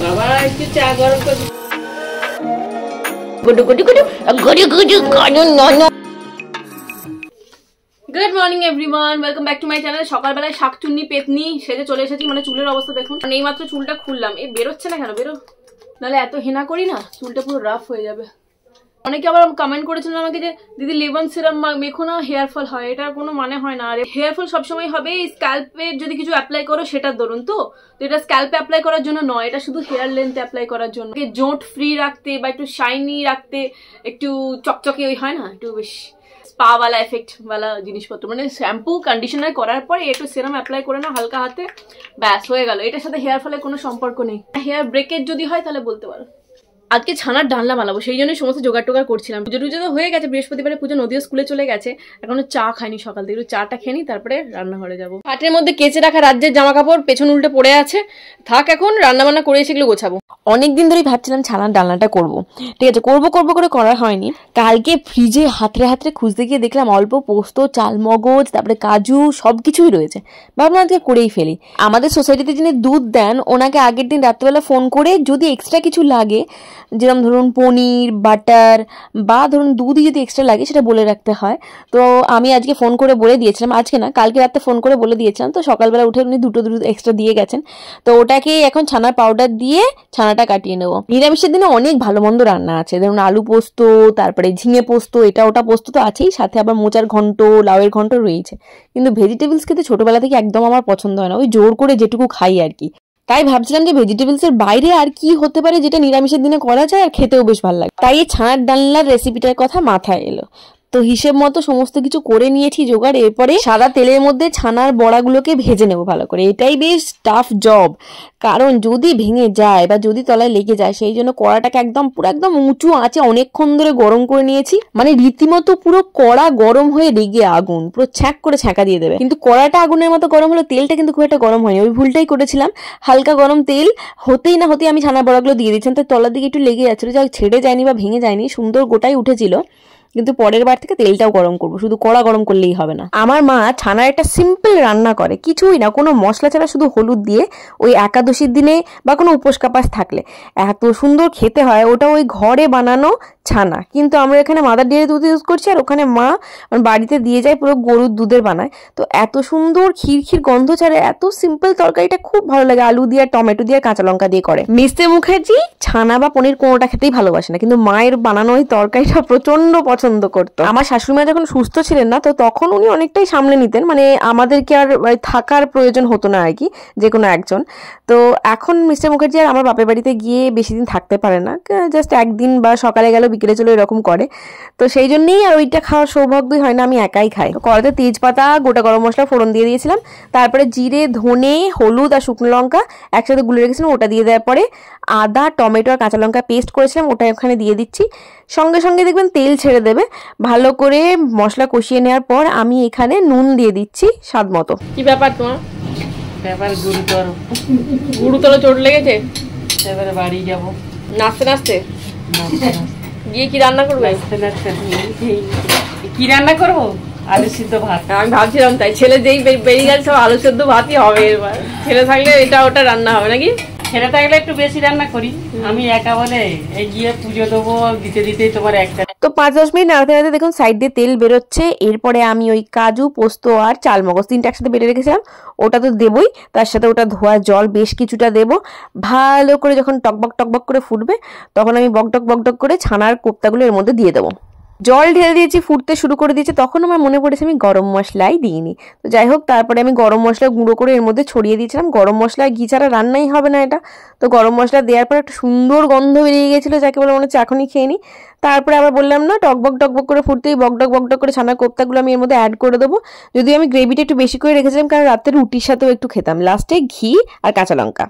বাবা একটু চা গরম করে good morning everyone, welcome back to my channel. সকালবেলায় শাকচুন্নি পেতনি সেজে চলে এসেছি। মানে চুলের অবস্থা দেখুন, এই মাত্র চুলটা খুললাম। এই বেরোচ্ছে না কেন? বেরো, নাহলে এত হেনা করি না চুলটা পুরো রাফ হয়ে যাবে। অনেকে আবার কমেন্ট করেছিলেন আমাকে যে দিদি লেবন সিরাম মেখো না, হেয়ার ফল হয়। এটার কোনো মানে হয় না। আর হেয়ার ফল সবসময় হবে স্ক্যাল্পে যদি কিছু অ্যাপ্লাই করো সেটার দরুন। তো এটা স্ক্যাল্পে অ্যাপ্লাই করার জন্য নয়, এটা শুধু হেয়ার লেন্থে অ্যাপ্লাই করার জন্য, জোট ফ্রি রাখতে বা একটু শাইনি রাখতে, একটু চকচকে ওই হয় না, একটু বেশ স্পা ওয়ালা এফেক্ট ওয়ালা জিনিসপত্র। মানে শ্যাম্পু কন্ডিশনার করার পরে একটু সিরাম অ্যাপ্লাই করে না হালকা হাতে, ব্যাস হয়ে গেল। এটার সাথে হেয়ার ফলের কোনো সম্পর্ক নেই। হেয়ার ব্রেকেজ যদি হয় তাহলে বলতে পারো। আজকে ছানার ডালনা বানাবো, সেই জন্য সমস্ত জোগাড় টোগাড় করছিলাম। পুজো টুজো তো হয়ে গেছে, বৃহস্পতিবারে পুজো, নদীও স্কুলে চলে গেছে। এখনো চা খাইনি সকাল থেকে, একটু চাটা খেয়ে নি, তারপরে রান্নাঘরে যাবো। হাটের মধ্যে কেচে রাখা রাজ্যের জামা কাপড় পেছন উল্টে পড়ে আছে, থাক এখন রান্না বান্না করে সেগুলো গোছাবো। অনেকদিন ধরেই ভাবছিলাম ছানার ডালনাটা করব, ঠিক আছে, করবো করে করা হয়নি। কালকে ফ্রিজে হাতড়ে হাতড়ে খুঁজতে গিয়ে দেখলাম অল্প পোস্ত, চালমগজ, তারপরে কাজু সবকিছুই রয়েছে। ভাবলাম আজকে করেই ফেলি। আমাদের সোসাইটিতে যিনি দুধ দেন ওনাকে আগের দিন রাত্রেবেলা ফোন করে যদি এক্সট্রা কিছু লাগে, যেরকম ধরুন পনির, বাটার বা ধরুন দুধই যদি এক্সট্রা লাগে সেটা বলে রাখতে হয়। তো আমি আজকে ফোন করে বলে দিয়েছিলাম, আজকে না কালকে রাতে ফোন করে বলে দিয়েছিলাম। তো সকালবেলা উঠে উনি দুটো এক্সট্রা দিয়ে গেছেন। তো ওটাকে এখন ছানার পাউডার দিয়ে ছানাটা কাটিয়ে নেবো। নিরামিষের দিনে অনেক ভালো মন্দ রান্না আছে, ধরুন আলু পোস্ত, তারপরে ঝিঙে পোস্ত, এটা ওটা পোস্ত তো আছেই, সাথে আবার মোচার ঘন্ট, লাউয়ের ঘন্ট রয়েছে। কিন্তু ভেজিটেবলস খেতে ছোটবেলা থেকে একদম আমার পছন্দ হয় না, ওই জোর করে যেটুকু খাই আর কি। তাই ভাবছিলাম যে ভেজিটেবলস এর বাইরে আর কি হতে পারে যেটা নিরামিষের দিনে করা যায় আর খেতেও বেশ ভালো লাগে। তাই এই ছানার ডালনার রেসিপিটার কথা মাথায় এলো। তো হিসেব মতো সমস্ত কিছু করে নিয়েছি জোগাড়। এরপরে সাদা তেলের মধ্যে ছানার বড়াগুলোকে ভেজে নেবো ভালো করে। এটাই বেশ টাফ জব, কারণ যদি ভেঙে যায় বা যদি তলায় লেগে যায়, সেই জন্য কড়াটাকে একদম উঁচু আঁচে অনেকক্ষণ ধরে গরম করে নিয়েছি। মানে রীতিমতো পুরো কড়া গরম হয়ে লেগে আগুন পুরো ছ্যাঁক করে ছ্যাঁকা দিয়ে দেবে। কিন্তু কড়াটা আগুনের মতো গরম হলো, তেলটা কিন্তু খুব একটা গরম হয়নি। ওই ভুলটাই করেছিলাম, হালকা গরম তেল হতেই আমি ছানার বড়াগুলো দিয়ে দিচ্ছিলাম। তাই তলার দিকে একটু লেগে যাচ্ছিল, যা ছেড়ে যায়নি বা ভেঙে যায়নি, সুন্দর গোটাই উঠেছিল। কিন্তু পরের বার থেকে তেলটাও গরম করবো, শুধু কড়া গরম করলেই হবে না। আমার মা ছানার একটা সিম্পল রান্না করে, কিছুই না, কোনো মশলা ছাড়া, শুধু হলুদ দিয়ে। ওই একাদশীর দিনে বা কোনো উপোস কাপাস থাকলে এত সুন্দর খেতে হয়। ওটা ওই ঘরে বানানো ছানা, কিন্তু আমরা এখানে মাদার ডেয়ারি দুধ ইউজ করছি, আর ওখানে মা বাড়িতে দিয়ে যায় পুরো গরুর দুধের বানায়। তো এত সুন্দর ক্ষীর গন্ধ ছাড়ে, এত সিম্পল তরকারিটা খুব ভালো লাগে। আলু দিয়ে, টমেটো দিয়ে, কাঁচা লঙ্কা দিয়ে করে। মিস্টার মুখার্জি ছানা বা পনির কোনোটা খেতেই ভালোবাসে না, কিন্তু মায়ের বানানো ওই তরকারিটা প্রচন্ড পছন্দ করতো। আমার শাশুড়িমা যখন সুস্থ ছিলেন না, তো তখন উনি অনেকটাই সামলে নিতেন, মানে আমাদেরকে আর থাকার প্রয়োজন হতো না আর কি, যে কোনো একজন। তো এখন মিস্টার মুখার্জি আর আমার বাপের বাড়িতে গিয়ে বেশি দিন থাকতে পারে না, জাস্ট একদিন বা সকালে গেল বিকেলে চলে এরকম করে। তো সেই জন্যই আর ওইটা খাওয়ার সৌভাগ্যই হয় না, আমি একাই খাই। কড়াতে তেজপাতা, গোটা গরম মশলা ফোড়ন দিয়ে দিয়েছিলাম, তারপরে জিরে, ধনে, হলুদ আর শুকনো লঙ্কা একসাথে গুলে রেখেছিলাম, ওটা দিয়ে দেওয়ার পরে আদা, টমেটো আর কাঁচা লঙ্কা পেস্ট করেছিলাম, ওটা ওখানে দিয়ে দিচ্ছি। সঙ্গে সঙ্গে দেখবেন তেল ছেড়ে দেবে। ভালো করে মশলা কষিয়ে নেওয়ার পর আমি এখানে নুন দিয়ে দিচ্ছি স্বাদ মতো। কি ব্যাপার তোমার? ব্যাপার গুরুতর চোট লেগেছে? এবারে বাড়ি যাবো নাচতে নাচতে। গিয়ে কি রান্না করবে? কি রান্না করবো? আলু সিদ্ধ ভাত। আমি ভাবছিলাম তাই, ছেলে যেই বেরিয়ে গেছে সব আলু সিদ্ধ ভাতই হবে এবার। ছেলে থাকলে এটা ওটা রান্না হবে নাকি? ছেলে থাকলে একটু বেশি রান্না করি, আমি একা বলে এই গিয়ে পুজো দেবো, দিতে দিতেই তোমার একটা। তো 5-10 মিনিট নাড়াতে নাড়াতে দেখুন সাইড দিয়ে তেল বেরোচ্ছে। এরপরে আমি ওই কাজু, পোস্ত আর চালমগজ তিনটা একসাথে বেটে রেখেছিলাম, ওটা তো দেবই, তার সাথে ওটা ধোয়া জল বেশ কিছুটা দেবো। ভালো করে যখন টকবক করে ফুটবে, তখন আমি বকডক করে ছানার কোপ্তাগুলো এর মধ্যে দিয়ে দেবো। জল ঢেলে দিয়েছি, ফুটতে শুরু করে দিয়েছে। তখন আমার মনে পড়েছে আমি গরম মশলাই দিইনি। তো যাই হোক, তারপরে আমি গরম মশলা গুঁড়ো করে এর মধ্যে ছড়িয়ে দিয়েছিলাম। গরম মশলা ঘি ছাড়া রান্নাই হবে না এটা। তো গরম মশলা দেওয়ার পর একটা সুন্দর গন্ধ বেরিয়ে গেছিলো, যাকে বলে মনে হচ্ছে এখনই খেয়ে নিই। তারপরে আবার বললাম না, টকবক করে ফুটতেই বকডক করে ছানার কোপ্তাগুলো আমি এর মধ্যে অ্যাড করে দেবো। যদিও আমি গ্রেভিটা একটু বেশি করে রেখেছিলাম, কারণ রাতের রুটির সাথেও একটু খেতাম। লাস্টে ঘি আর কাঁচা লঙ্কা।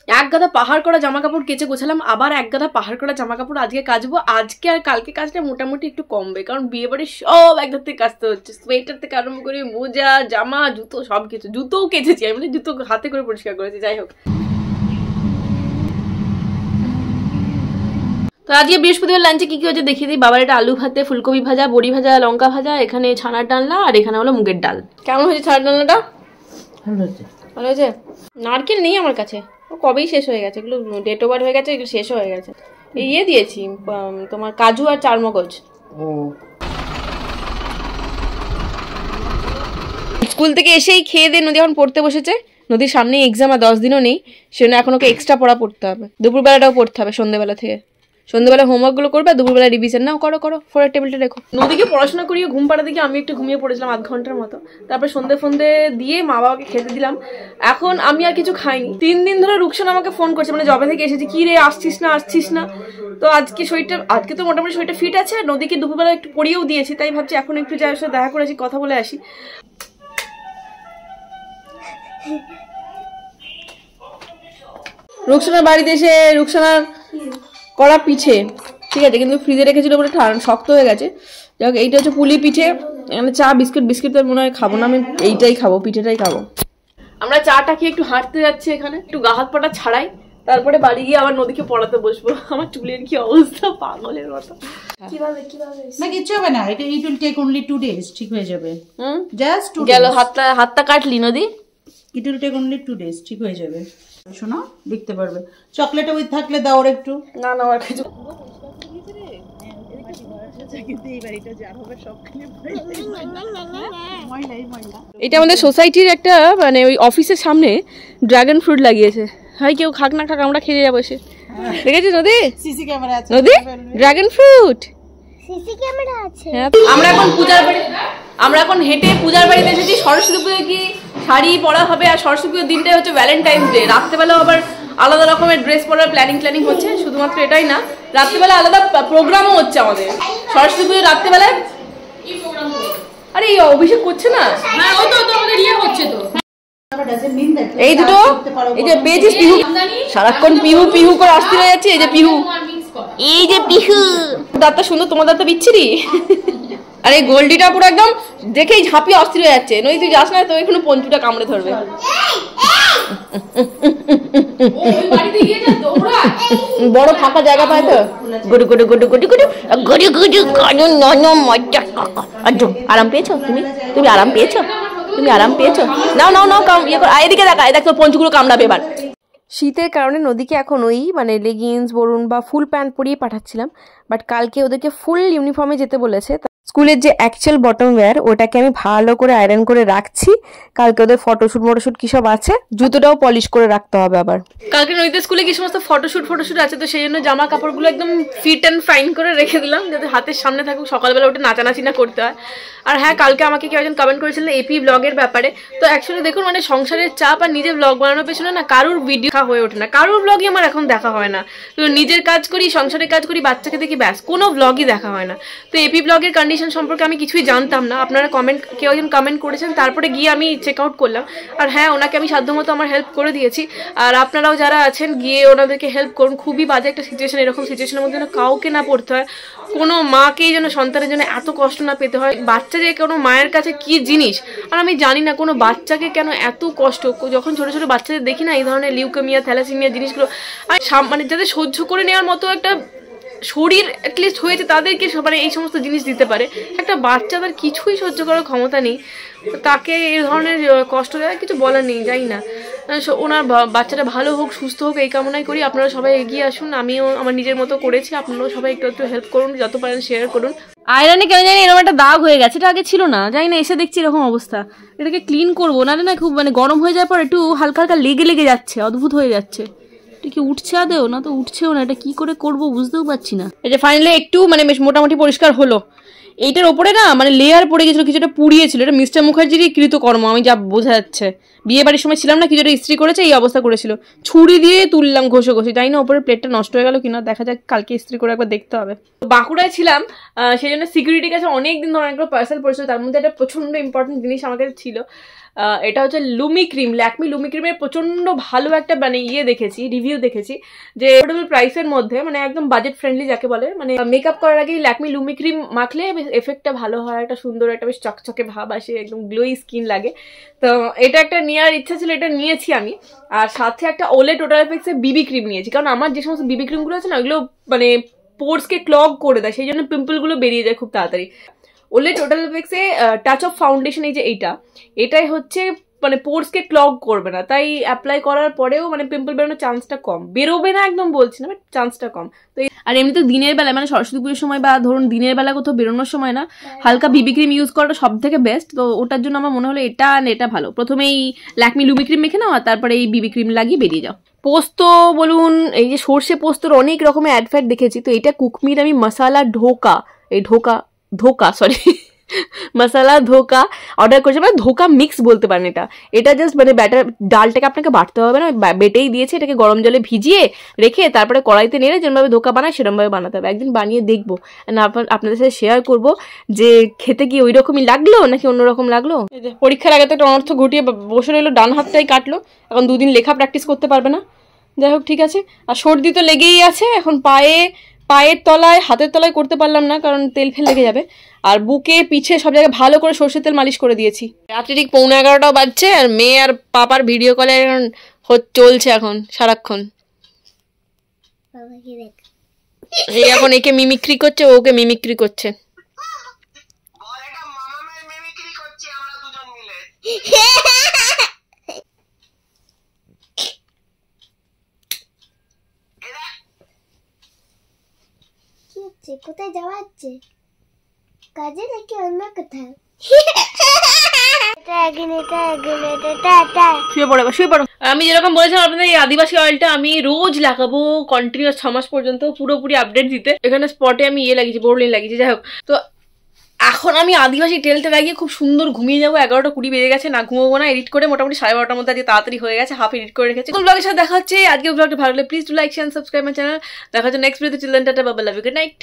এক গাদা পাহাড় করা জামা কাপড় কেচে গোছালাম, আবার এক গাদা পাহাড় করা জামা কাপড় আজকে কাচবো। আজকে আর কালকে কাচলে মোটামুটি একটু কমবে, কারণ বিয়ে বাড়ির সব একদার থেকে কাচতে হচ্ছে। সোয়েটার থেকে আরম্ভ করে মোজা, জামা, জুতো সবকিছু। জুতোও কেচেছি আমি, মানে জুতো হাতে করে পরিষ্কার করেছি। যাই হোক, তো আজকে বৃহস্পতিবার লাঞ্চে কি কি হচ্ছে দেখিয়ে দিই। বাবার এটা আলু ভাতে, ফুলকপি ভাজা, বড়ি ভাজা, লঙ্কা ভাজা, এখানে ছানার ডালনা, আর এখানে হলো মুগের ডাল। কেমন হয়েছে ছানার ডালনাটা? ভালো হয়েছে। ভালো হয়েছে। নারকেল নেই আমার কাছে, কবেই শেষ হয়ে গেছে, এগুলো ডেট ওভার হয়ে গেছে, এগুলো শেষ হয়ে গেছে। ইয়ে দিয়েছি তোমার কাজু আর চারমগজ। স্কুল থেকে এসেই খেয়ে দিয়ে নদী এখন পড়তে বসেছে। নদীর সামনেই এক্সাম, আর 10 দিনও নেই, সেজন্য এখন ওকে এক্সট্রা পড়া পড়তে হবে। দুপুরবেলাটাও পড়তে হবে, সন্ধ্যেবেলা থেকে। সন্ধ্যেবেলা হোমওয়ার্কগুলো করবে, দুপুরবেলা রিভিশন নাও করো ফোরের টেবিলটা রেখো। নদীকে পড়াশোনা করিয়ে ঘুম পাড়া দিকে আমি একটু ঘুমিয়ে পড়েছিলাম 1/2 ঘন্টার মতো। তারপর সন্ধ্যে দিয়ে মা বাবাকে খেতে দিলাম। এখন আমি আর কিছু খাইনি। 3 দিন ধরে রুকসান আমাকে ফোন করছে, মানে জবে থেকে এসেছি, কি রে আসছিস না। তো আজকে তো মোটামুটি শরীরটা ফিট আছে। নদীকে দুপুরবেলা একটু পড়িয়েও দিয়েছি, তাই ভাবছি এখন একটু যাই সাথে দেখা করে আসি, কথা বলে আসি। রুকসানার বাড়িতে এসে রুকসানার করা পিঠে, ঠিক আছে, কিন্তু ফ্রিজে রেখেছিল বলে শক্ত হয়ে গেছে। যাই হোক, এইটা হচ্ছে পুলি পিঠে, এখানে চা বিস্কিট তো মনে হয় খাবো না, আমি এইটাই খাবো, পিঠেটাই খাবো। আমরা চাটা খেয়ে একটু হাঁটতে যাচ্ছি, এখানে একটু গা হাত পাটা ছাড়াই, তারপরে বাড়ি গিয়ে আবার নদীকে পড়াতে বসবো। আমার চুলের কি অবস্থা, পাগলের মতো। কিভাবে না, কিচ্ছু হবে না, এটা it will take only 2 days, ঠিক হয়ে যাবে। জাস্ট 2 days গেল। হাতটা কাটলি নদী, it will take only 2 days, ঠিক হয়ে যাবে। শোনো, দেখতে পারবে। চকলেট উইথ থাকলে দাও ওর একটু। না আর কিছু। এটা আমাদের সোসাইটির একটা মানে ওই অফিসের সামনে ড্রাগন ফ্রুট লাগিয়েছে। হাই, কেউ খাক না খাক, আমরা খেয়ে যাবো। সে দেখেছিস নদী? সিসি ক্যামেরা আছে নদী, ড্রাগন ফ্রুট সিসি ক্যামেরা আছে। আমরা এখন হেঁটে পূজার বাড়িতে এসেছি। সরস্বতী পুজো কি শাড়ি পরা হবে, আর সরস্বতী পুজোর দিনটাই হচ্ছে ভ্যালেন্টাইন্স ডে। রাত্রেবেলাও আবার আলাদা রকমের ড্রেস পরার প্ল্যানিং হচ্ছে। শুধুমাত্র এটাই না, রাত্রেবেলা আলাদা প্রোগ্রামও হচ্ছে আমাদের। সরস্বতী পুজোর রাত্রেবেলায় আরে এই অভিষেক করছে না, এই দুটো, এই যে পেয়েছিস পিহু, সারাক্ষণ পিহু করে আসতে হয়ে যাচ্ছে। এই যে পিহু, দাঁতটা সুন্দর, তোমার দাঁতটা বিচ্ছিরি। আর এই গোল্ডিটা পুরো একদম দেখেই ঝাঁপিয়ে অস্থির হয়ে যাচ্ছে। নই তুই যাস না তো, এখানে পঞ্চুটা কামড়ে ধরবে। বড় ফাঁকা জায়গা পায় তো, গুডু আরাম পেয়েছো তুমি আরাম পেয়েছো? নাও এদিকে দেখা, দেখো পঞ্চুগুলো কামড়াবে এবার। শীতের কারণে নদীকে এখন ওই মানে লেগিংস বলুন বা ফুল প্যান্ট পরিয়ে পাঠাচ্ছিলাম, বাট কালকে ওদেরকে ফুল ইউনিফর্মে যেতে বলেছে। স্কুলের যে অ্যাকচুয়াল বটম ওয়্যার, ওটাকে আমি ভালো করে আয়রন করে রাখছি। কালকে ওদের ফটোশুট কি সব আছে, জুতোটাও পলিশ করে রাখতে হবে আবার। কালকে নদীতে স্কুলে কি সমস্ত ফটোশুট আছে, তো সেই জন্য জামা কাপড়গুলো একদম ফিট অ্যান্ড ফাইন করে রেখে দিলাম, যাতে হাতের সামনে থাকুক, সকালবেলা ওটা নাচানাচি না করতে হয়। আর হ্যাঁ, কালকে আমাকে কেউ একজন কমেন্ট করেছিলেন এপি ব্লগের ব্যাপারে। তো অ্যাকচুয়ালি দেখুন, মানে সংসারের চাপ আর নিজের ব্লগ বানানোর পেছনে না কারুর ভিডিও হয়ে ওঠে না, কারুর ব্লগই আমার এখন দেখা হয় না। তো নিজের কাজ করি, সংসারের কাজ করি, বাচ্চাকে দেখি, ব্যাস, কোনো ব্লগই দেখা হয় না। তো এপি ব্লগের কন্ডিশন সম্পর্কে আমি কিছুই জানতাম না। আপনারা কেউ একজন কমেন্ট করেছেন, তারপরে গিয়ে আমি চেক আউট করলাম। আর হ্যাঁ, ওনাকে আমি সাধ্যমতো আমার হেল্প করে দিয়েছি। আর আপনারাও যারা আছেন, গিয়ে ওনাদেরকে হেল্প করুন। খুবই বাজে একটা সিচুয়েশন, এরকম সিচুয়েশনের মধ্যে যেন কাউকে না পড়তে হয়, কোনো মাকেই যেন সন্তানের জন্য এত কষ্ট না পেতে হয়। বাচ্চা যে কোনো মায়ের কাছে কি জিনিস, আর আমি জানি না কোনো বাচ্চাকে কেন এত কষ্ট। যখন ছোট ছোট বাচ্চাদের দেখি না এই ধরনের লিউকেমিয়া, থ্যালাসেমিয়া জিনিসগুলো, মানে যাদের সহ্য করে নেওয়ার মতো একটা শরীর অ্যাটলিস্ট হয়েছে, তাদেরকে মানে এই সমস্ত জিনিস দিতে পারে। একটা বাচ্চা তার কিছুই সহ্য করার ক্ষমতা নেই, তাকে এই ধরনের কষ্ট দেওয়ার কিছু বলার নেই। যাই না, ওনার বাচ্চাটা ভালো হোক, সুস্থ হোক, এই কামনাই করি। আপনারা সবাই এগিয়ে আসুন, আমিও আমার নিজের মতো করেছি, আপনারাও সবাই একটু হেল্প করুন, যত পারেন শেয়ার করুন। আয়রনে কেন জানি এরকম একটা দাগ হয়ে গেছে, এটা আগে ছিল না, জানি না, এসে দেখছি এরকম অবস্থা। এটাকে ক্লিন করবো, নাহলে না খুব মানে গরম হয়ে যাওয়ার পর একটু হালকা লেগে যাচ্ছে, অদ্ভুত হয়ে যাচ্ছে। এটা কি উঠছে আদেও? না তো উঠছেও না, এটা কি করে করবো বুঝতেও পারছি না। এই যে ফাইনালি একটু মানে বেশ মোটামুটি পরিষ্কার হলো। এইটার ওপরে না মানে লেয়ার পড়ে গেছিল, কিছুটা পুড়িয়েছিল। এটা মিস্টার মুখার্জিরই কৃতকর্ম, আমি যা বোঝা যাচ্ছে। বিয়ে বাড়ির সময় ছিলাম না, কিছুটা ইস্ত্রি করেছে, এই অবস্থা করেছিল। ছুরি দিয়ে তুললাম ঘষে, জানি না ওপরে প্লেটটা নষ্ট হয়ে গেল কিনা, দেখা যাক, কালকে ইস্ত্রি করে একবার দেখতে হবে। বাঁকুড়ায় ছিলাম, সেই জন্য সিকিউরিটির কাছে অনেকদিন ধরে অনেকগুলো পার্সেল পড়েছিল, তার মধ্যে একটা প্রচন্ড ইম্পর্টেন্ট জিনিস আমার কাছে ছিল। এটা হচ্ছে লুমি ক্রিম, ল্যাকমি লুমি ক্রিমের প্রচন্ড ভালো একটা মানে দেখেছি, রিভিউ দেখেছি, যে অ্যাফোর্ডেবল প্রাইসের মধ্যে, মানে একদম বাজেট ফ্রেন্ডলি যাকে বলে, মানে মেকআপ করার আগে ল্যাকমি লুমি ক্রিম মাখলে এফেক্টটা ভালো হয়, একটা সুন্দর একটা বেশ চকচকে ভাব আসে, একদম গ্লোই স্কিন লাগে। তো এটা একটা নেওয়ার ইচ্ছা ছিল, এটা নিয়েছি আমি। আর সাথে একটা ওলে টোটাল এফেক্টসের বিবি ক্রিম নিয়েছি, কারণ আমার যে সমস্ত বিবি ক্রিমগুলো আছে না, ওগুলো মানে পোর্সকে ক্লগ করে দেয়, সেই জন্য পিম্পলগুলো বেরিয়ে যায় খুব তাড়াতাড়ি। ওলে টোটাল এফেক্টসে টাচ অফ ফাউন্ডেশন, এই যে এটাই হচ্ছে মানে পোর্সকে ক্লগ করবে না, তাই অ্যাপ্লাই করার পরেও মানে পিম্পল বেরোনোর চান্সটা কম, বেরোবে না একদম বলছি না, বাট চান্সটা কম। তো আর এমনি তো দিনের বেলা মানে সরস্বতী পুজোর সময় বা ধরুন দিনের বেলা কোথাও বেরোনোর সময় না হালকা বিবি ক্রিম ইউজ করাটা সব থেকে বেস্ট। তো ওটার জন্য আমার মনে হলো এটা ভালো, প্রথমেই ল্যাকমি লুবি ক্রিম মেখে নাও আর তারপরে এই বিবি ক্রিম লাগিয়ে বেরিয়ে যাও। পোস্ত বলুন, এই যে সর্ষে পোস্তর অনেক রকমের অ্যাডভার্ট দেখেছি, তো এটা কুকমির আমি মশালা ধোকা মশালা ধোকা অর্ডার করেছে, মানে ধোকা মিক্স বলতে পারেন। এটা জাস্ট মানে ব্যাটার, ডালটাকে আপনাকে বাটতে হবে না, বেটেই দিয়েছে, এটাকে গরম জলে ভিজিয়ে রেখে তারপরে কড়াইতে নেড়ে যেরকমভাবে ধোকা বানায় সেরকমভাবে বানাতে হবে। একদিন বানিয়ে দেখবো, আপনাদের সাথে শেয়ার করবো যে খেতে কি ওই রকমই লাগলো নাকি অন্যরকম লাগলো। পরীক্ষার আগে তো একটা অনর্থ ঘটিয়ে বসে রইলো, ডান হাতটাই কাটলো, এখন 2 দিন লেখা প্র্যাকটিস করতে পারবে না। যাই হোক ঠিক আছে। আর সর্দি তো লেগেই আছে, এখন পায়ের তলায় হাতের তলায় করতে পারলাম না কারণ তেল ফেল লেগে যাবে, আর বুকে পিছে সব জায়গায় ভালো করে সর্ষের তেল মালিশ করে দিয়েছি। রাত্রি ঠিক 11:15 বাজছে আর মেয়ে আর পাপার ভিডিও কলে চলছে এখন সারাক্ষণ। এই এখন একে মিমিক্রি করছে, ওকে মিমিক্রি করছে। কোথায় যাওয়া হচ্ছে, কাজে নাকি অন্য কোথাও? শুয়ে পড়ো। আমি যেরকম বলেছিলাম আপনাদের এই আদিবাসী অয়েলটা আমি রোজ লাগাবো কন্টিনিউয়াস 6 মাস পর্যন্ত, পুরোপুরি আপডেট দিতে। এখানে স্পটে আমি লাগিয়েছি, বোরলিন লাগিয়েছি। যাই হোক, তো এখন আমি আদিবাসী তেলটা লাগিয়ে খুব সুন্দর ঘুমিয়ে যাবো। 11:20 বেজে গেছে, না ঘুমাবো না, এডিট করে মোটামুটি 12:30 মধ্যে আজকে তাড়াতাড়ি হয়ে গেছে, হাফ এডিট করে রেখেছি। কোন ব্লগের সাথে দেখা হচ্ছে আজকে, ব্লগটা ভালো লাগলে please to like share subscribe my channel. দেখা হচ্ছে নেক্সট ভিডিওতে। চিলড্রেন টাটা, বাবা, লাভ ইউ, গুড নাইট।